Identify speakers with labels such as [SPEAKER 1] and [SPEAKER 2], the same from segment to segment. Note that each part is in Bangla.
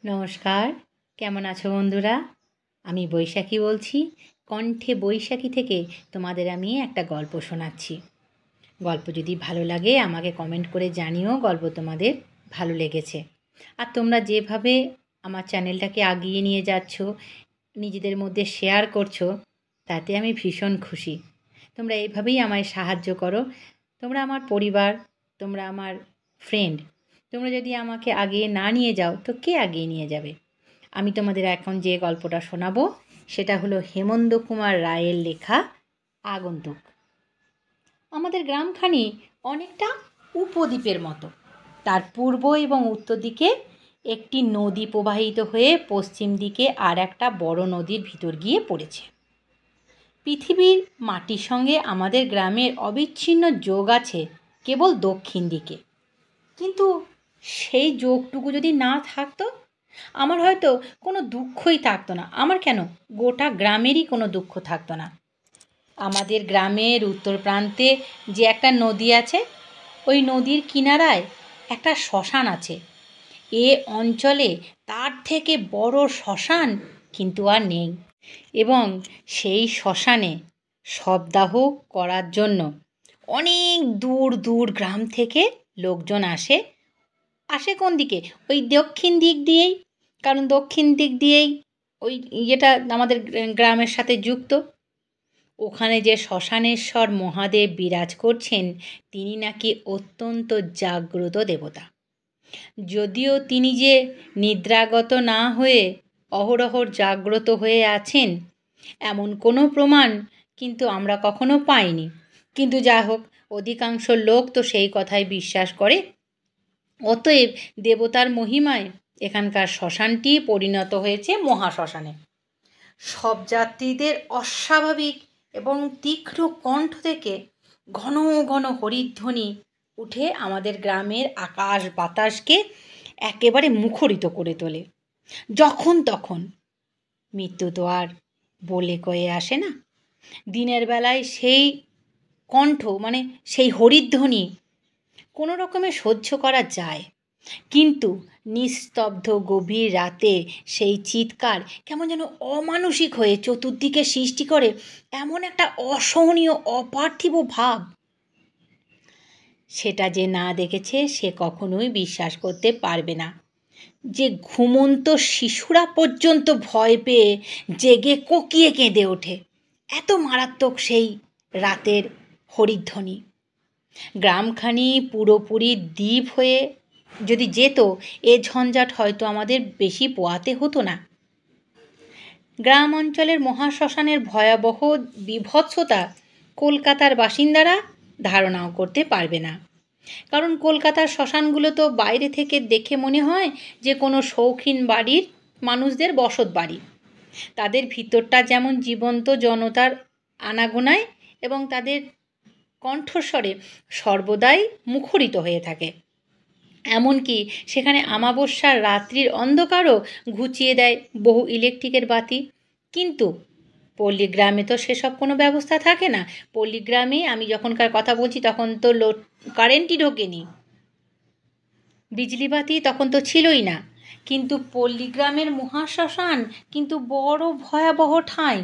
[SPEAKER 1] নমস্কার, কেমন আছো বন্ধুরা? আমি বৈশাখী বলছি। কণ্ঠে বৈশাখী থেকে তোমাদের আমি একটা গল্প শোনাচ্ছি। গল্প যদি ভালো লাগে আমাকে কমেন্ট করে জানিও গল্প তোমাদের ভালো লেগেছে। আর তোমরা যেভাবে আমার চ্যানেলটাকে আগিয়ে নিয়ে যাচ্ছ, নিজেদের মধ্যে শেয়ার করছো, তাতে আমি ভীষণ খুশি। তোমরা এইভাবেই আমায় সাহায্য করো। তোমরা আমার পরিবার, তোমরা আমার ফ্রেন্ড। তোমরা যদি আমাকে আগিয়ে না নিয়ে যাও তো কে আগিয়ে নিয়ে যাবে? আমি তোমাদের এখন যে গল্পটা শোনাবো সেটা হলো হেমন্ত কুমার রায়ের লেখা আগন্তুক। আমাদের গ্রামখানি অনেকটা উপদ্বীপের মতো। তার পূর্ব এবং উত্তর দিকে একটি নদী প্রবাহিত হয়ে পশ্চিম দিকে আর একটা বড় নদীর ভিতর গিয়ে পড়েছে। পৃথিবীর মাটির সঙ্গে আমাদের গ্রামের অবিচ্ছিন্ন যোগ আছে কেবল দক্ষিণ দিকে। কিন্তু সেই যোগটুকু যদি না থাকতো, আমার হয়তো কোনো দুঃখই থাকতো না। আমার কেন, গোটা গ্রামেরই কোনো দুঃখ থাকতো না। আমাদের গ্রামের উত্তর প্রান্তে যে একটা নদী আছে, ওই নদীর কিনারায় একটা শ্মশান আছে। এ অঞ্চলে তার থেকে বড় শ্মশান কিন্তু আর নেই। এবং সেই শ্মশানে শবদাহ করার জন্য অনেক দূর দূর গ্রাম থেকে লোকজন আসে। আসে কোন দিকে? ওই দক্ষিণ দিক দিয়েই। কারণ দক্ষিণ দিক দিয়েই ওই ইয়েটা আমাদের গ্রামের সাথে যুক্ত। ওখানে যে শ্মশানেশ্বর মহাদেব বিরাজ করছেন, তিনি নাকি অত্যন্ত জাগ্রত দেবতা। যদিও তিনি যে নিদ্রাগত না হয়ে অহরহ জাগ্রত হয়ে আছেন, এমন কোনো প্রমাণ কিন্তু আমরা কখনো পাইনি। কিন্তু যা হোক, অধিকাংশ লোক তো সেই কথাই বিশ্বাস করে। অতএব দেবতার মহিমায় এখানকার শ্মশানটি পরিণত হয়েছে মহাশ্মশানে। সব যাত্রীদের অস্বাভাবিক এবং তীক্ষ্ণ কণ্ঠ থেকে ঘন ঘন হরিধ্বনি উঠে আমাদের গ্রামের আকাশ বাতাসকে একেবারে মুখরিত করে তোলে। যখন তখন মৃত্যু তো আর বলে কয়ে আসে না। দিনের বেলায় সেই কণ্ঠ, মানে সেই হরিধ্বনি কোনো রকমে সহ্য করা যায়, কিন্তু নিস্তব্ধ গভীর রাতে সেই চিৎকার কেমন যেন অমানসিক হয়ে চতুর্দিকে সৃষ্টি করে এমন একটা অসহনীয় অপার্থিব ভাব। সেটা যে না দেখেছে সে কখনোই বিশ্বাস করতে পারবে না যে ঘুমন্ত শিশুরা পর্যন্ত ভয় পেয়ে জেগে কোকিয়ে কেঁদে ওঠে। এত মারাত্মক সেই রাতের হরিধ্বনি। গ্রামখানি পুরোপুরি দ্বীপ হয়ে যদি যেত, এ ঝঞ্ঝাট হয়তো আমাদের বেশি পোহাতে হতো না। গ্রাম অঞ্চলের মহাশ্মশানের ভয়াবহ বীভৎসতা কলকাতার বাসিন্দারা ধারণাও করতে পারবে না। কারণ কলকাতার শ্মশানগুলো তো বাইরে থেকে দেখে মনে হয় যে কোনো শৌখিন বাড়ির মানুষদের বসত বাড়ি। তাদের ভিতরটা যেমন জীবন্ত জনতার আনাগোনায় এবং তাদের কণ্ঠস্বরে সর্বদাই মুখরিত হয়ে থাকে। এমনকি সেখানে অমাবস্যার রাত্রির অন্ধকারও ঘুচিয়ে দেয় বহু ইলেকট্রিকের বাতি। কিন্তু পল্লীগ্রামে তো সেসব কোনো ব্যবস্থা থাকে না। পল্লীগ্রামে আমি যখনকার কথা বলছি তখন তো কারেন্টই ঢোকেনি, বিজলি বাতি তখন তো ছিলই না। কিন্তু পল্লীগ্রামের মহাশ্মশান কিন্তু বড় ভয়াবহ ঠাঁই।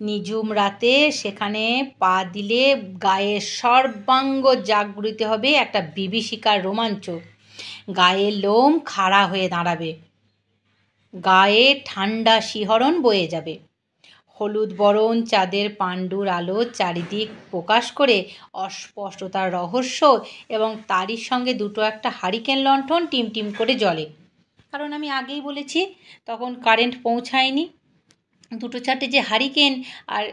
[SPEAKER 1] নিঝুম রাতে সেখানে পা দিলে গায়ের সর্বাঙ্গ জাগৃত হবে একটা বিভীষিকার রোমাঞ্চ। গায়ের লোম খাড়া হয়ে দাঁড়াবে, গায়ে ঠান্ডা শিহরণ বয়ে যাবে। হলুদ বরণ চাঁদের পাণ্ডুর আলো চারিদিক প্রকাশ করে অস্পষ্টতার রহস্য, এবং তারই সঙ্গে দুটো একটা হারিকেন লণ্ঠন টিমটিম করে জ্বলে। কারণ আমি আগেই বলেছি তখন কারেন্ট পৌঁছায়নি। দুটো চারটে যে হারিকেন আর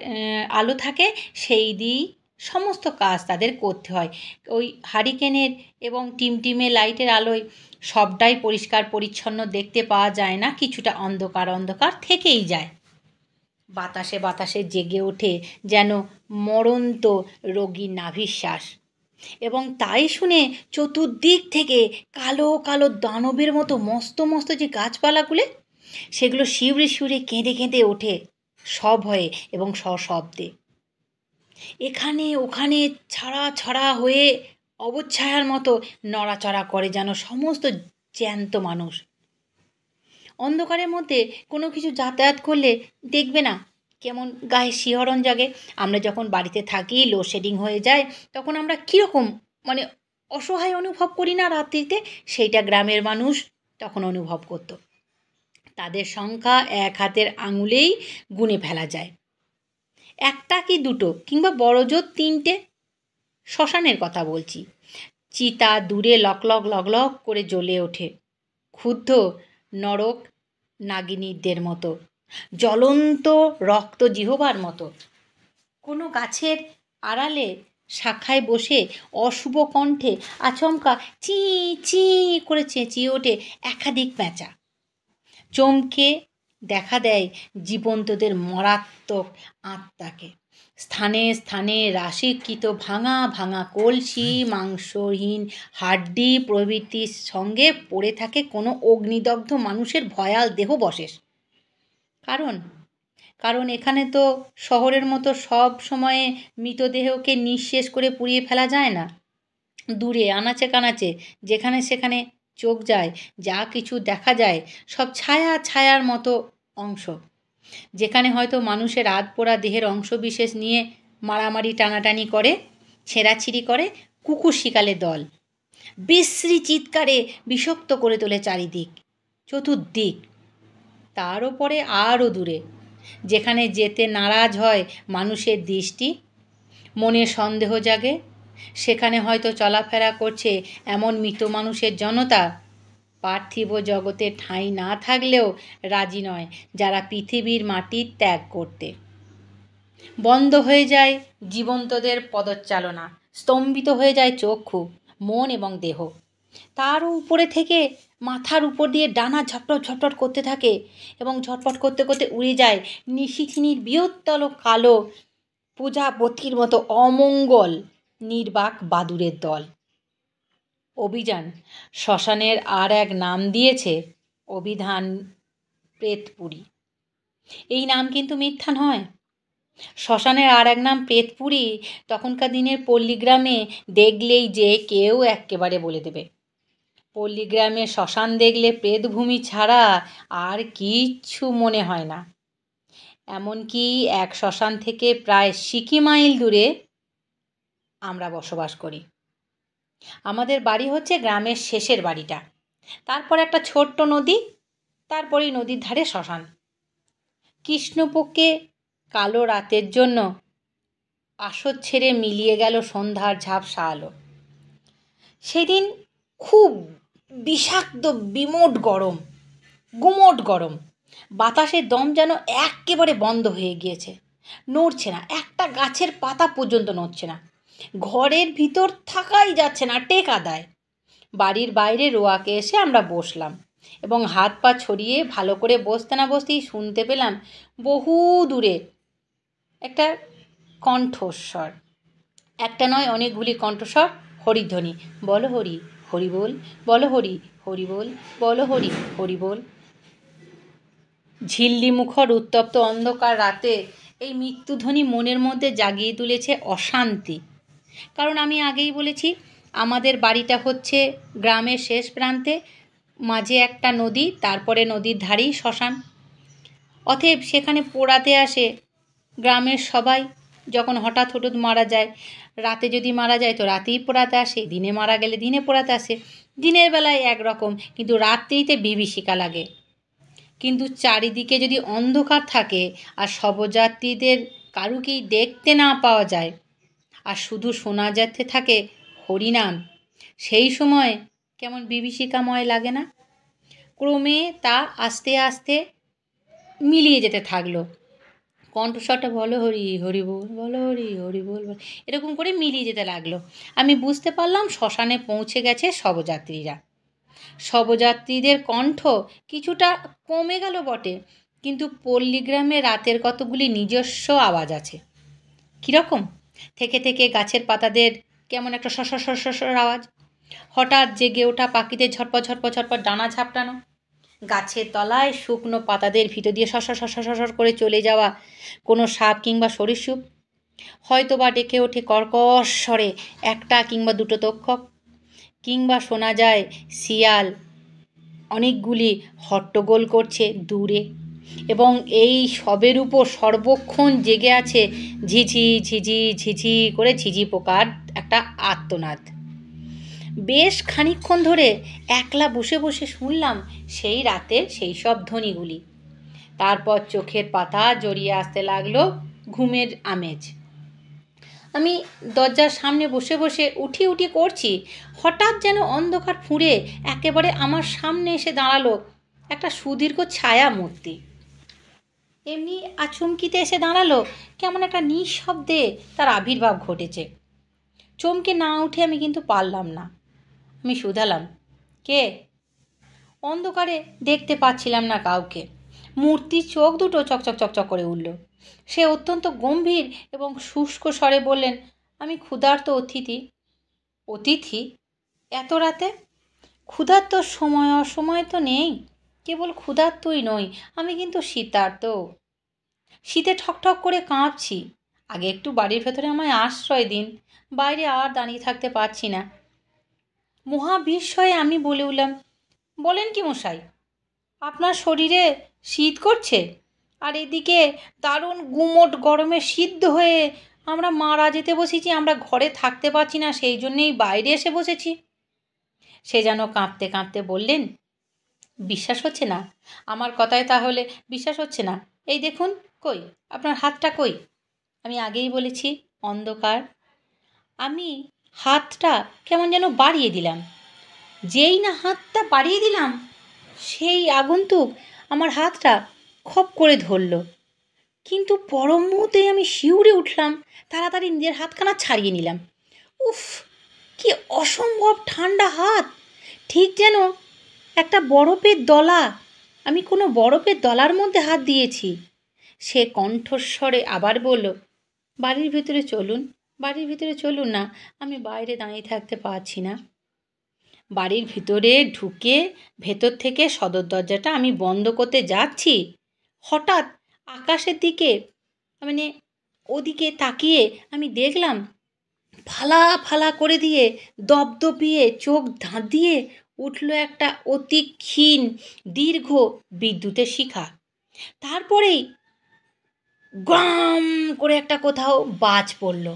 [SPEAKER 1] আলো থাকে, সেই দিয়েই সমস্ত কাজ তাদের করতে হয়। ওই হারিকেনের এবং টিমটিমে লাইটের আলোয় সবটাই পরিষ্কার পরিচ্ছন্ন দেখতে পাওয়া যায় না, কিছুটা অন্ধকার অন্ধকার থেকেই যায়। বাতাসে বাতাসে জেগে ওঠে যেন মরন্ত রোগীর নাভিশ্বাস। এবং তাই শুনে চতুর্দিক থেকে কালো কালো দানবের মতো মস্ত মস্ত যে গাছপালাগুলো, সেগুলো শিউরে শিউরে কেঁদে কেঁদে ওঠে সভয়ে এবং সশব্দে। এখানে ওখানে ছাড়া ছাড়া হয়ে অবচ্ছায়ার মতো নড়াচড়া করে যেন সমস্ত জ্যান্ত মানুষ। অন্ধকারের মধ্যে কোনো কিছু যাতায়াত করলে দেখবে না কেমন গায়ে শিহরণ জাগে। আমরা যখন বাড়িতে থাকি, লোডশেডিং হয়ে যায়, তখন আমরা কীরকম মানে অসহায় অনুভব করি না রাত্রিতে, সেইটা গ্রামের মানুষ তখন অনুভব করতো। তাদের সংখ্যা এক হাতের আঙুলেই গুনে ফেলা যায়, একটা কি দুটো কিংবা বড়জোর 3টে। শ্মশানের কথা বলছি। চিতা দূরে লকলক লগলক করে জ্বলে ওঠে, ক্ষুব্ধ নরক নাগিনীদের মতো, জ্বলন্ত রক্ত জিহ্বার মতো। কোনো গাছের আড়ালে শাখায় বসে অশুভ কণ্ঠে আচমকা চি চি করে চেঁচিয়ে ওঠে একাধিক প্যাঁচা। চমকে দেখা দেয় জীবন্তদের মরাত্মক আত্মাকে। স্থানে স্থানে রাশিকৃত ভাঙা ভাঙা কলসি, মাংসহীন হাড্ডি প্রভৃতির সঙ্গে পড়ে থাকে কোনো অগ্নিদগ্ধ মানুষের ভয়াল দেহবশেষ। কারণ এখানে তো শহরের মতো সব সময়ে মৃতদেহকে নিঃশেষ করে পুড়িয়ে ফেলা যায় না। দূরে আনাচে কানাচে যেখানে সেখানে চোখ যায়, যা কিছু দেখা যায় সব ছায়া ছায়ার মতো অংশ। যেখানে হয়তো মানুষের আধপোড়া দেহের অংশবিশেষ নিয়ে মারামারি টানাটানি করে, ছেঁড়াছিঁড়ি করে কুকুর শিকালের দল। বিশ্রী চিৎকারে বিষাক্ত করে তোলে চারিদিক, চতুর্দিক। তার ওপরে আরও দূরে যেখানে যেতে নারাজ হয় মানুষের দৃষ্টি, মনে সন্দেহ জাগে, সেখানে হয়তো চলাফেরা করছে এমন মৃত মানুষের জনতা, পার্থিব জগতে ঠাঁই না থাকলেও রাজি নয় যারা পৃথিবীর মাটি ত্যাগ করতে। বন্ধ হয়ে যায় জীবন্তদের পদচালনা, স্তম্ভিত হয়ে যায় চক্ষু, মন এবং দেহ। তারও উপরে থেকে মাথার উপর দিয়ে ডানা ঝটপট ঝটপট করতে থাকে এবং ঝটপট করতে করতে উড়ে যায় নিশিথিনীর বৃহত্তর কালো প্রজাপতির মতো অমঙ্গল নির্বাক বাদুড়ের দল। অভিযান শ্মশানের আর এক নাম দিয়েছে অভিধান প্রেতপুরী। এই নাম কিন্তু মিথ্যা নয়। শ্মশানের আর এক নাম প্রেতপুরী তখনকার দিনের পল্লীগ্রামে দেখলেই যে কেউ একেবারে বলে দেবে। পল্লীগ্রামে শ্মশান দেখলে প্রেতভূমি ছাড়া আর কিচ্ছু মনে হয় না। এমনকি এক শ্মশান থেকে প্রায় সিকি মাইল দূরে আমরা বসবাস করি। আমাদের বাড়ি হচ্ছে গ্রামের শেষের বাড়িটা, তারপর একটা ছোট্ট নদী, তারপরেই নদীর ধারে শ্মশান। কৃষ্ণপক্ষে কালো রাতের জন্য আসর ছেড়ে মিলিয়ে গেল সন্ধ্যার ঝাপসা আলো। সেদিন খুব বিষাক্ত গুমোট গরম। বাতাসের দম যেন একেবারে বন্ধ হয়ে গিয়েছে, নড়ছে না, একটা গাছের পাতা পর্যন্ত নড়ছে না। ঘরের ভিতর থাকাই যাচ্ছে না, টেকা দেয়। বাড়ির বাইরে রোয়াকে এসে আমরা বসলাম এবং হাত পা ছড়িয়ে ভালো করে বসতে না বসতেই শুনতে পেলাম বহু দূরে একটা কণ্ঠস্বর। একটা নয়, অনেকগুলি কণ্ঠস্বর, হরিধ্বনি। বলো হরি হরি বল, বলো হরি হরি বল, বলো হরি হরি বল। ঝিল্লি মুখর উত্তপ্ত অন্ধকার রাতে এই মৃত্যুধ্বনি মনের মধ্যে জাগিয়ে তুলেছে অশান্তি। কারণ আমি আগেই বলেছি আমাদের বাড়িটা হচ্ছে গ্রামের শেষ প্রান্তে, মাঝে একটা নদী, তারপরে নদীর ধারেই শ্মশান। অতএব সেখানে পোড়াতে আসে গ্রামের সবাই। যখন হঠাৎ মারা যায়, রাতে যদি মারা যায় তো রাতেই পোড়াতে আসে, দিনে মারা গেলে দিনে পোড়াতে আসে। দিনের বেলায় একরকম, কিন্তু রাত্রিতে বিভীষিকা লাগে। কিন্তু চারিদিকে যদি অন্ধকার থাকে আর শবযাত্রীদের কারুকেই দেখতে না পাওয়া যায় আর শুধু শোনা যেতে থাকে হরিনাম, সেই সময় কেমন বিভীষিকাময় লাগে না? ক্রমে তা আস্তে আস্তে মিলিয়ে যেতে থাকলো। কণ্ঠস্বরটা বলো হরি হরি বল, বলো হরি হরি বল, এরকম করে মিলিয়ে যেতে লাগলো। আমি বুঝতে পারলাম শ্মশানে পৌঁছে গেছে শবযাত্রীরা। শবযাত্রীদের কণ্ঠ কিছুটা কমে গেল বটে, কিন্তু পল্লীগ্রামে রাতের কতগুলি নিজস্ব আওয়াজ আছে। কীরকম? থেকে থেকে গাছের পাতাদের কেমন একটা শশর আওয়াজ, হঠাৎ জেগে ওঠা পাখিদের ঝটপট ঝটপট ঝটপট ডানা ঝাপটানো, গাছের তলায় শুকনো পাতাদের ভিতর দিয়ে শশর করে চলে যাওয়া কোনো সাপ কিংবা সরীসৃপ, হয়তো বা ডেকে ওঠে কর্কশ স্বরে একটা কিংবা দুটো তক্ষক, কিংবা শোনা যায় শিয়াল অনেকগুলি হট্টগোল করছে দূরে, এবং এই সবের উপর সর্বক্ষণ জেগে আছে ঝিঝি ঝিঝি ঝিঝি করে ঝিঝি পোকার একটা আর্তনাদ। বেশ খানিকক্ষণ ধরে একলা বসে বসে শুনলাম সেই রাতের সেই সব ধ্বনিগুলি। তারপর চোখের পাতা জড়িয়ে আসতে লাগলো ঘুমের আমেজ। আমি দরজার সামনে বসে বসে উঠি উঠি করছি, হঠাৎ যেন অন্ধকার ফুঁড়ে একেবারে আমার সামনে এসে দাঁড়ালো একটা সুদীর্ঘ ছায়া মূর্তি। এমনি আচমকিতে এসে দাঁড়ালো, কেমন একটা নিঃশব্দে তার আবির্ভাব ঘটেছে। চমকে না উঠে আমি কিন্তু পারলাম না। আমি শুধালাম, কে? অন্ধকারে দেখতে পাচ্ছিলাম না কাউকে। মূর্তির চোখ দুটো চকচক চকচক করে উঠল। সে অত্যন্ত গম্ভীর এবং শুষ্ক স্বরে বললেন, আমি ক্ষুধার্ত অতিথি। অতিথি? এত রাতে? ক্ষুধার্ত সময় অসময় তো নেই। কেবল ক্ষুধার্তই নই, আমি কিন্তু শীতার্ত। শীতে ঠকঠক করে কাঁপছি। আগে একটু বাড়ির ভেতরে আমায় আশ্রয় দিন, বাইরে আর দাঁড়িয়ে থাকতে পারছি না। মহাবিস্ময়ে আমি বলে উঠলাম, বলেন কি মশাই, আপনার শরীরে শীত করছে? আর এদিকে দারুণ গুমোট গরমে সিদ্ধ হয়ে আমরা মারা যেতে বসেছি, আমরা ঘরে থাকতে পারছি না, সেই জন্যেই বাইরে এসে বসেছি। সে যেন কাঁপতে কাঁপতে বললেন, বিশ্বাস হচ্ছে না আমার কথায়? তাহলে বিশ্বাস হচ্ছে না? এই দেখুন, কই আপনার হাতটা কই? আমি আগেই বলেছি অন্ধকার। আমি হাতটা কেমন যেন বাড়িয়ে দিলাম। যেই না হাতটা বাড়িয়ে দিলাম, সেই আগন্তুক আমার হাতটা খপ করে ধরল। কিন্তু পর মুহূর্তেই আমি শিউরে উঠলাম, তাড়াতাড়ি নিজের হাতখানা ছাড়িয়ে নিলাম। উফ, কি অসম্ভব ঠান্ডা হাত! ঠিক যেন একটা বরফের দলা। আমি কোনো বরফের দলার মধ্যে হাত দিয়েছি। সে কণ্ঠস্বরে আবার বলল, বাড়ির ভিতরে চলুন, বাড়ির ভিতরে চলুন না, আমি বাইরে দাঁড়িয়ে থাকতে পারছি না। বাড়ির ভিতরে ঢুকে ভেতর থেকে সদর দরজাটা আমি বন্ধ করতে যাচ্ছি, হঠাৎ আকাশের দিকে, মানে ওদিকে তাকিয়ে আমি দেখলাম ফালা ফালা করে দিয়ে দপদপিয়ে চোখ ধাঁধিয়ে উঠল একটা অতি ক্ষীণ দীর্ঘ বিদ্যুতের শিখা। তারপরেই গ্রাম করে একটা কোথাও বাজ পড়ল।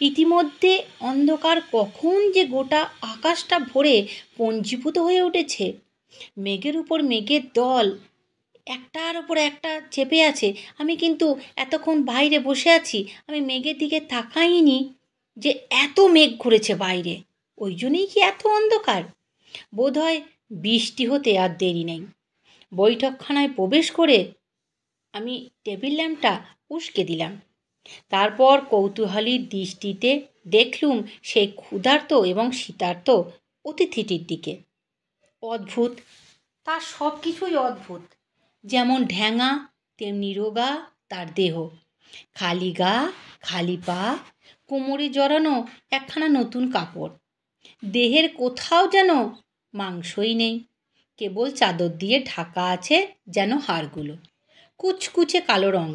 [SPEAKER 1] ইতিমধ্যে অন্ধকার কখন যে গোটা আকাশটা ভরে পঞ্জীভূত হয়ে উঠেছে। মেঘের উপর মেঘের দল একটার উপর একটা চেপে আছে। আমি কিন্তু এতক্ষণ বাইরে বসে আছি, আমি মেঘের দিকে তাকাইনি যে এত মেঘ ঘুরেছে বাইরে। ওই জন্যই কি এত অন্ধকার? বোধহয় বৃষ্টি হতে আর দেরি নেই। বৈঠকখানায় প্রবেশ করে আমি টেবিল ল্যাম্পটা উস্কে দিলাম। তারপর কৌতূহলীর দৃষ্টিতে দেখলুম সেই ক্ষুধার্ত এবং শীতার্ত অতিথিটির দিকে। অদ্ভুত, তার সব কিছুই অদ্ভুত। যেমন ঢ্যাঙা তেমনি রোগা তার দেহ, খালি গা, খালি পা, কোমরে জড়ানো একখানা নতুন কাপড়। দেহের কোথাও যেন মাংসই নেই, কেবল চাদর দিয়ে ঢাকা আছে যেন হাড়গুলো। কুচকুচে কালো রং,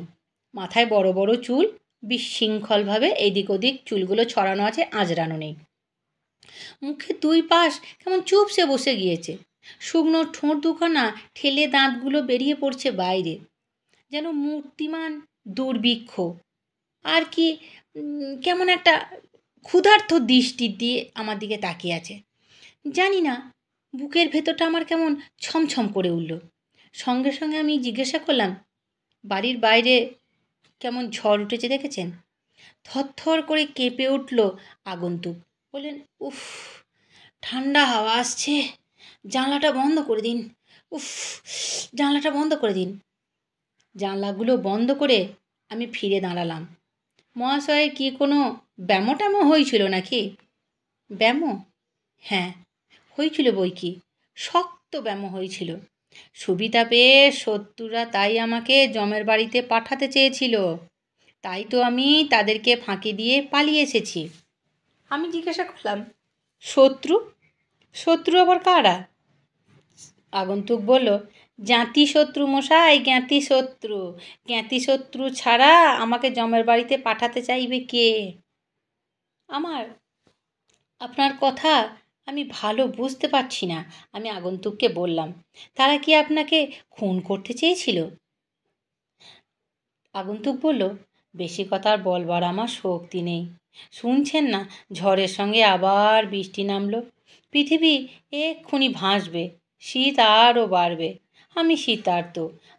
[SPEAKER 1] মাথায় বড় বড় চুল, বিশৃঙ্খলভাবে এদিক ওদিক চুলগুলো ছড়ানো আছে, আঁচড়ানো নেই। মুখের দুই পাশ কেমন চুপসে বসে গিয়েছে, শুকনো ঠোঁট দুখানা ঠেলে দাঁতগুলো বেরিয়ে পড়ছে বাইরে, যেন মূর্তিমান দুর্ভিক্ষ। আর কি কেমন একটা ক্ষুধার্ত দৃষ্টি দিয়ে আমার দিকে তাকিয়ে আছে। জানি না, বুকের ভেতরটা আমার কেমন ছমছম করে উঠল। সঙ্গে সঙ্গে আমি জিজ্ঞাসা করলাম, বাড়ির বাইরে কেমন ঝড় উঠেছে দেখেছেন? থরথর করে কেঁপে উঠল আগন্তুক। বললেন, উফ, ঠান্ডা হাওয়া আসছে, জানলাটা বন্ধ করে দিন। উফ, জানলাটা বন্ধ করে দিন। জানলাগুলো বন্ধ করে আমি ফিরে দাঁড়ালাম। মহাশয়ের কি কোনো ব্যামো ট্যামো হয়েছিল নাকি? ব্যামো? হ্যাঁ, হয়েছিল বই কি, শক্ত ব্যামো হয়েছিল। সুবিধা পেয়ে শত্রুরা তাই আমাকে জমের বাড়িতে পাঠাতে চেয়েছিল, তাই তো আমি তাদেরকে ফাঁকি দিয়ে পালিয়ে এসেছি। আমি জিজ্ঞাসা করলাম, শত্রু? শত্রু আবার কারা? আগন্তুক বলল, জ্ঞাতি শত্রু মশাই, জ্ঞাতি শত্রু। জ্ঞাতি শত্রু ছাড়া আমাকে জমের বাড়িতে পাঠাতে চাইবে কে? আমার আপনার কথা আমি ভালো বুঝতে পারছি না। আমি আগন্তুককে বললাম, তারা কি আপনাকে খুন করতে চেয়েছিল? আগন্তুক বলল, বেশি কথা আর বলবার আমার শক্তি নেই। শুনছেন না, ঝড়ের সঙ্গে আবার বৃষ্টি নামলো। পৃথিবী এক্ষুনি ভাসবে, শীত আরও বাড়বে। আমি শীতার্ত,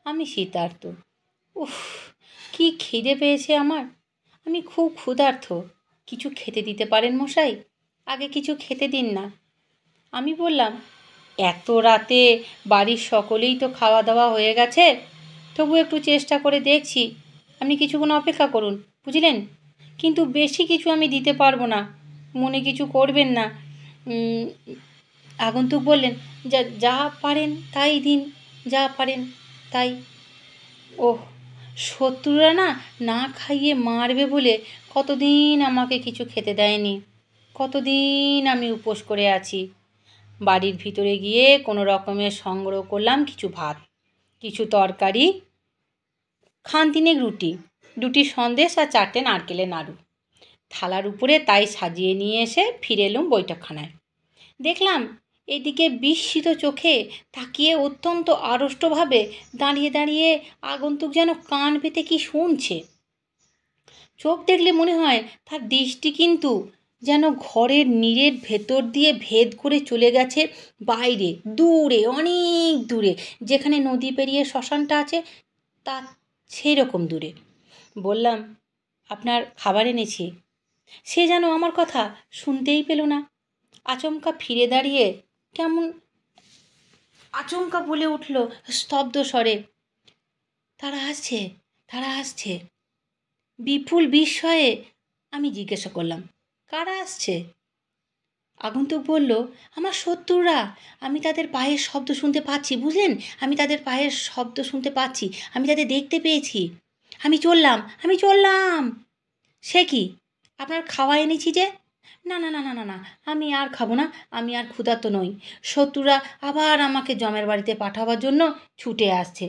[SPEAKER 1] আমি শীতার্ত। উফ, কি খিদে পেয়েছে আমার। আমি খুব ক্ষুধার্ত। কিছু খেতে দিতে পারেন মশাই? আগে কিছু খেতে দিন না। আমি বললাম, এত রাতে বাড়ির সকলেই তো খাওয়া দাওয়া হয়ে গেছে, তবু একটু চেষ্টা করে দেখছি। আপনি কিছুক্ষণ অপেক্ষা করুন, বুঝলেন? কিন্তু বেশি কিছু আমি দিতে পারবো না, মনে কিছু করবেন না। আগন্তুক বললেন, যা যা পারেন তাই দিন, যা পারেন তাই। ওহ, শত্রুরা না না খাইয়ে মারবে বলে কতদিন আমাকে কিছু খেতে দেয়নি। কতদিন আমি উপোস করে আছি। বাড়ির ভিতরে গিয়ে কোনো রকমের সংগ্রহ করলাম কিছু ভাত, কিছু তরকারি, খানতিনেক রুটি, 2টি সন্দেশ আর 4টে নারকেলের নাড়ু। থালার উপরে তাই সাজিয়ে নিয়ে এসে ফিরে এলুম বৈঠকখানায়। দেখলাম এদিকে বিস্মিত চোখে তাকিয়ে অত্যন্ত আড়ষ্টভাবে দাঁড়িয়ে দাঁড়িয়ে আগন্তুক যেন কান পেতে কি শুনছে। চোখ দেখলে মনে হয় তার দৃষ্টি কিন্তু যেন ঘরের নীড়ের ভেতর দিয়ে ভেদ করে চলে গেছে বাইরে, দূরে, অনেক দূরে, যেখানে নদী পেরিয়ে শ্মশানটা আছে তা সেই রকম দূরে। বললাম, আপনার খাবার এনেছি। সে যেন আমার কথা শুনতেই পেল না। আচমকা ফিরে দাঁড়িয়ে কেমন আচমকা বলে উঠল স্তব্ধ স্বরে, তারা আসছে, তারা আসছে। বিপুল বিস্ময়ে আমি জিজ্ঞাসা করলাম, কারা আসছে? আগন্তুক বলল, আমার শত্রুরা। আমি তাদের পায়ের শব্দ শুনতে পাচ্ছি, বুঝলেন? আমি তাদের পায়ের শব্দ শুনতে পাচ্ছি, আমি তাদের দেখতে পেয়েছি। আমি চললাম, আমি চললাম। সে কি, আপনার খাওয়া এনেছি যে? না না না না না না, আমি আর খাবো না, আমি আর ক্ষুধার্ত নই। শত্রুরা আবার আমাকে জমের বাড়িতে পাঠাবার জন্য ছুটে আসছে।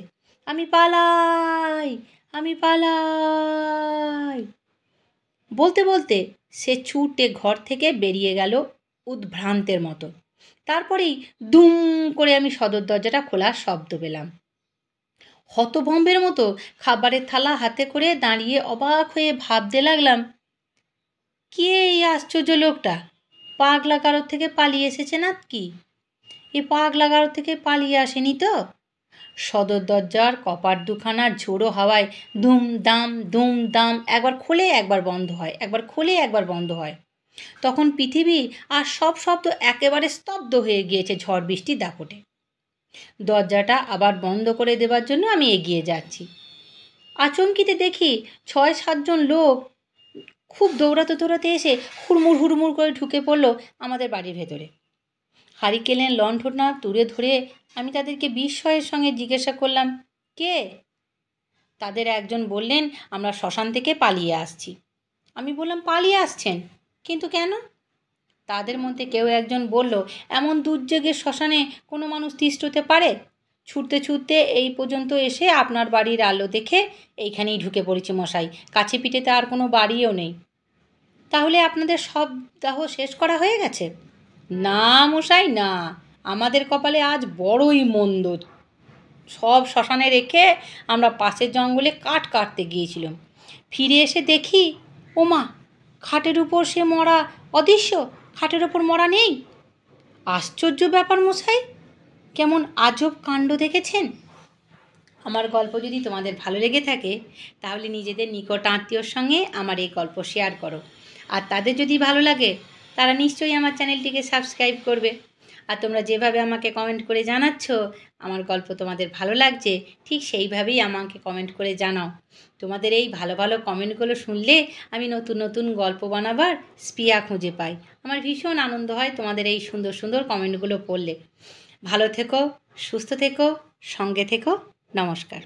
[SPEAKER 1] আমি পালাই, আমি পালাই। বলতে বলতে সে ছুটে ঘর থেকে বেরিয়ে গেল উদ্ভ্রান্তের মতো। তারপরেই দুম করে আমি সদর দরজাটা খোলার শব্দ পেলাম। হতভম্বের মতো খাবারের থালা হাতে করে দাঁড়িয়ে অবাক হয়ে ভাবতে লাগলাম, কে এই আশ্চর্য লোকটা? পাগলা কারোর থেকে পালিয়ে এসেছে না কি? এ পাগলা কারোর থেকে পালিয়ে আসেনি তো? সদর দরজার কপাট দুখানা ঝোড়ো হাওয়ায় দুম দাম একবার খোলে একবার বন্ধ হয়, একবার খোলে একবার বন্ধ হয়। তখন পৃথিবী আর সব শব্দ একেবারে স্তব্ধ হয়ে গিয়েছে ঝড় বৃষ্টির দাপটে। দরজাটা আবার বন্ধ করে দেবার জন্য আমি এগিয়ে যাচ্ছি। আচমকিতে দেখি 6-7 জন লোক খুব দৌড়াতে দৌড়াতে এসে হুড়মুড় হুড়মুড় করে ঢুকে পড়ল আমাদের বাড়ির ভেতরে। হারিকেনের লণ্ঠনটা তুলে ধরে আমি তাদেরকে বিস্ময়ের সঙ্গে জিজ্ঞাসা করলাম, কে? তাদের একজন বললেন, আমরা শ্মশান থেকে পালিয়ে আসছি। আমি বললাম, পালিয়ে আসছেন? কিন্তু কেন? তাদের মধ্যে কেউ একজন বলল, এমন দুর্যোগের শ্মশানে কোনো মানুষ তিষ্ঠ হতে পারে? ছুটতে ছুটতে এই পর্যন্ত এসে আপনার বাড়ির আলো দেখে এইখানেই ঢুকে পড়েছি মশাই। কাছে পিঠেতে আর কোনো বাড়িও নেই। তাহলে আপনাদের সব দাহ শেষ করা হয়ে গেছে? না মশাই, না, আমাদের কপালে আজ বড়ই মন্দ। সব শ্মশানে রেখে আমরা পাশের জঙ্গলে কাঠ কাটতে গিয়েছিলাম। ফিরে এসে দেখি, ওমা, খাটের উপর সে মরা অদৃশ্য, খাটের ওপর মরা নেই। আশ্চর্য ব্যাপার মশাই, কেমন আজব কাণ্ড দেখেছেন। আমার গল্প যদি তোমাদের ভালো লেগে থাকে তাহলে নিজেদের নিকট আত্মীয়র সঙ্গে আমার এই গল্প শেয়ার করো। আর তাদের যদি ভালো লাগে তারা নিশ্চয়ই আমার চ্যানেলটিকে সাবস্ক্রাইব করবে। আর তোমরা যেভাবে আমাকে কমেন্ট করে জানাচ্ছ আমার গল্প তোমাদের ভালো লাগছে, ঠিক সেইভাবেই আমাকে কমেন্ট করে জানাও। তোমাদের এই ভালো ভালো কমেন্টগুলো শুনলে আমি নতুন নতুন গল্প বানাবার স্পৃহা খুঁজে পাই। আমার ভীষণ আনন্দ হয় তোমাদের এই সুন্দর সুন্দর কমেন্টগুলো পড়লে। ভালো থেকো, সুস্থ থেকো, সঙ্গে থেকো। নমস্কার।